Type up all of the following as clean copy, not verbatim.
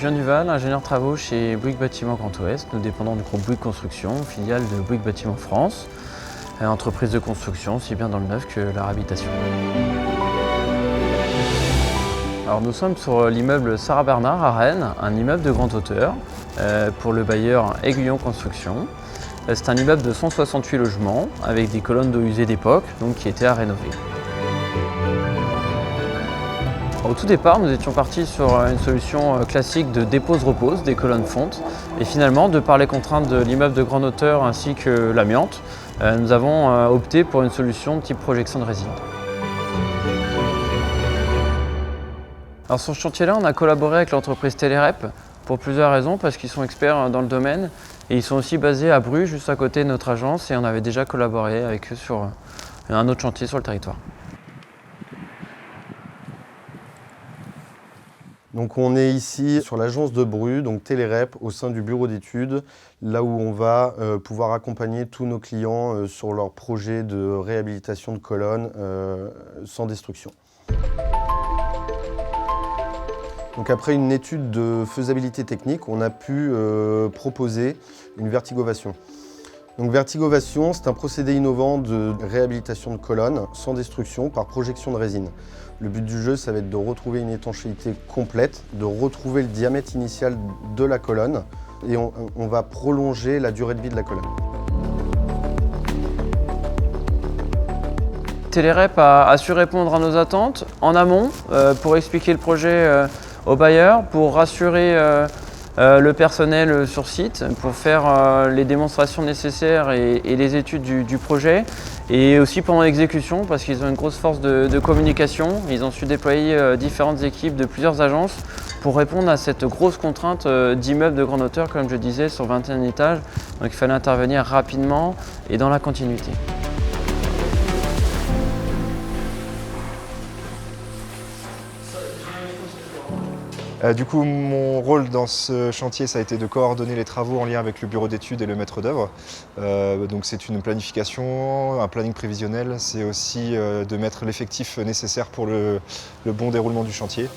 Julien Duval, ingénieur travaux chez Bouygues Bâtiment Grand Ouest. Nous dépendons du groupe Bouygues Construction, filiale de Bouygues Bâtiment France, entreprise de construction aussi bien dans le neuf que la réhabilitation. Alors nous sommes sur l'immeuble Sarah Bernard à Rennes, un immeuble de grande hauteur pour le bailleur Aiguillon Construction. C'est un immeuble de 168 logements avec des colonnes d'eau usée d'époque, donc qui étaient à rénover. Au tout départ, nous étions partis sur une solution classique de dépose-repose, des colonnes fontes. Et finalement, de par les contraintes de l'immeuble de grande hauteur ainsi que l'amiante, nous avons opté pour une solution de type projection de résine. Alors sur ce chantier-là, on a collaboré avec l'entreprise Telerep pour plusieurs raisons, parce qu'ils sont experts dans le domaine et ils sont aussi basés à Bruges, juste à côté de notre agence, et on avait déjà collaboré avec eux sur un autre chantier sur le territoire. Donc on est ici sur l'agence de Bruges, donc Telerep, au sein du bureau d'études, là où on va pouvoir accompagner tous nos clients sur leurs projets de réhabilitation de colonnes sans destruction. Donc après une étude de faisabilité technique, on a pu proposer une vertigovation. Donc vertigovation, c'est un procédé innovant de réhabilitation de colonnes sans destruction par projection de résine. Le but du jeu, ça va être de retrouver une étanchéité complète, de retrouver le diamètre initial de la colonne et on va prolonger la durée de vie de la colonne. Telerep a su répondre à nos attentes en amont pour expliquer le projet aux bailleurs, pour rassurer le personnel sur site, pour faire les démonstrations nécessaires et les études du projet, et aussi pendant l'exécution parce qu'ils ont une grosse force de communication. Ils ont su déployer différentes équipes de plusieurs agences pour répondre à cette grosse contrainte d'immeubles de grande hauteur, comme je disais, sur 21 étages. Donc il fallait intervenir rapidement et dans la continuité. Du coup, mon rôle dans ce chantier, ça a été de coordonner les travaux en lien avec le bureau d'études et le maître d'œuvre. Donc c'est une planification, un planning prévisionnel, c'est aussi de mettre l'effectif nécessaire pour le bon déroulement du chantier.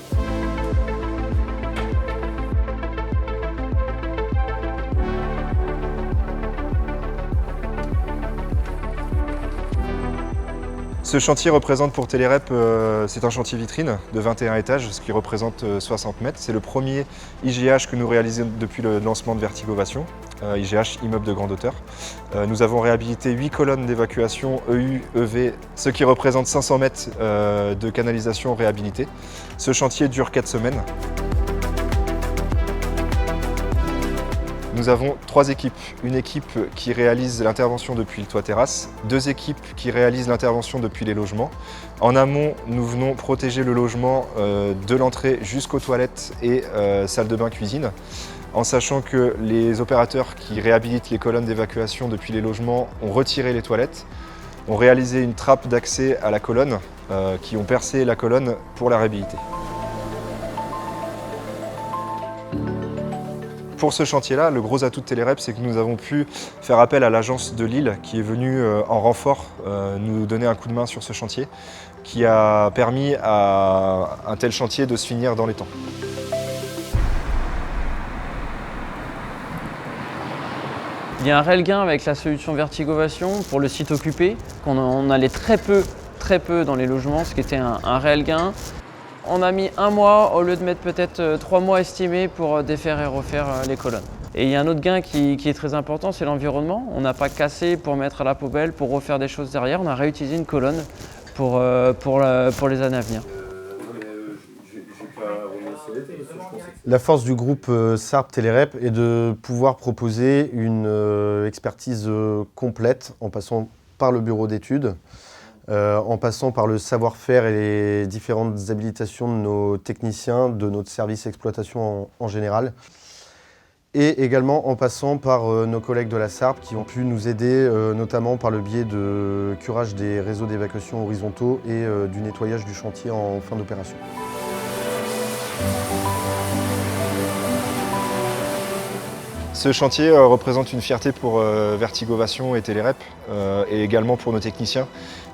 Ce chantier représente pour Telerep, c'est un chantier vitrine de 21 étages, ce qui représente 60 mètres. C'est le premier IGH que nous réalisons depuis le lancement de Vertigovation, IGH immeuble de grande hauteur. Nous avons réhabilité 8 colonnes d'évacuation EU, EV, ce qui représente 500 mètres de canalisation réhabilitée. Ce chantier dure 4 semaines. Nous avons 3 équipes. Une équipe qui réalise l'intervention depuis le toit terrasse, 2 équipes qui réalisent l'intervention depuis les logements. En amont, nous venons protéger le logement de l'entrée jusqu'aux toilettes et salle de bain cuisine, en sachant que les opérateurs qui réhabilitent les colonnes d'évacuation depuis les logements ont retiré les toilettes, ont réalisé une trappe d'accès à la colonne, qui ont percé la colonne pour la réhabiliter. Pour ce chantier-là, le gros atout de Telerep, c'est que nous avons pu faire appel à l'agence de Lille qui est venue en renfort nous donner un coup de main sur ce chantier, qui a permis à un tel chantier de se finir dans les temps. Il y a un réel gain avec la solution Vertigovation pour le site occupé, qu'on allait très peu dans les logements, ce qui était un réel gain. On a mis 1 mois au lieu de mettre peut-être 3 mois estimés pour défaire et refaire les colonnes. Et il y a un autre gain qui est très important, c'est l'environnement. On n'a pas cassé pour mettre à la poubelle, pour refaire des choses derrière. On a réutilisé une colonne pour les années à venir. La force du groupe Sarp Telerep est de pouvoir proposer une expertise complète en passant par le bureau d'études, en passant par le savoir-faire et les différentes habilitations de nos techniciens, de notre service exploitation en général, et également en passant par nos collègues de la Sarp qui ont pu nous aider notamment par le biais de curage des réseaux d'évacuation horizontaux et du nettoyage du chantier en fin d'opération. Ce chantier représente une fierté pour Vertigovation et Telerep et également pour nos techniciens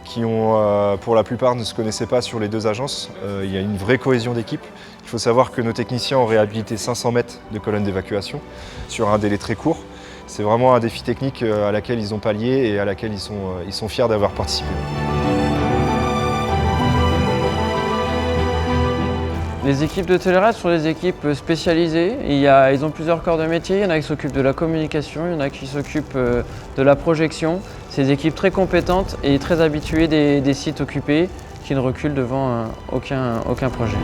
qui ont, pour la plupart, ne se connaissaient pas sur les 2 agences. Il y a une vraie cohésion d'équipe Il faut savoir que nos techniciens ont réhabilité 500 mètres de colonnes d'évacuation sur un délai très court. C'est vraiment un défi technique à laquelle ils ont pallié et à laquelle ils sont fiers d'avoir participé. Les équipes de Telerep sont des équipes spécialisées. Ils ont plusieurs corps de métier. Il y en a qui s'occupent de la communication, il y en a qui s'occupent de la projection. C'est des équipes très compétentes et très habituées des sites occupés qui ne reculent devant aucun projet.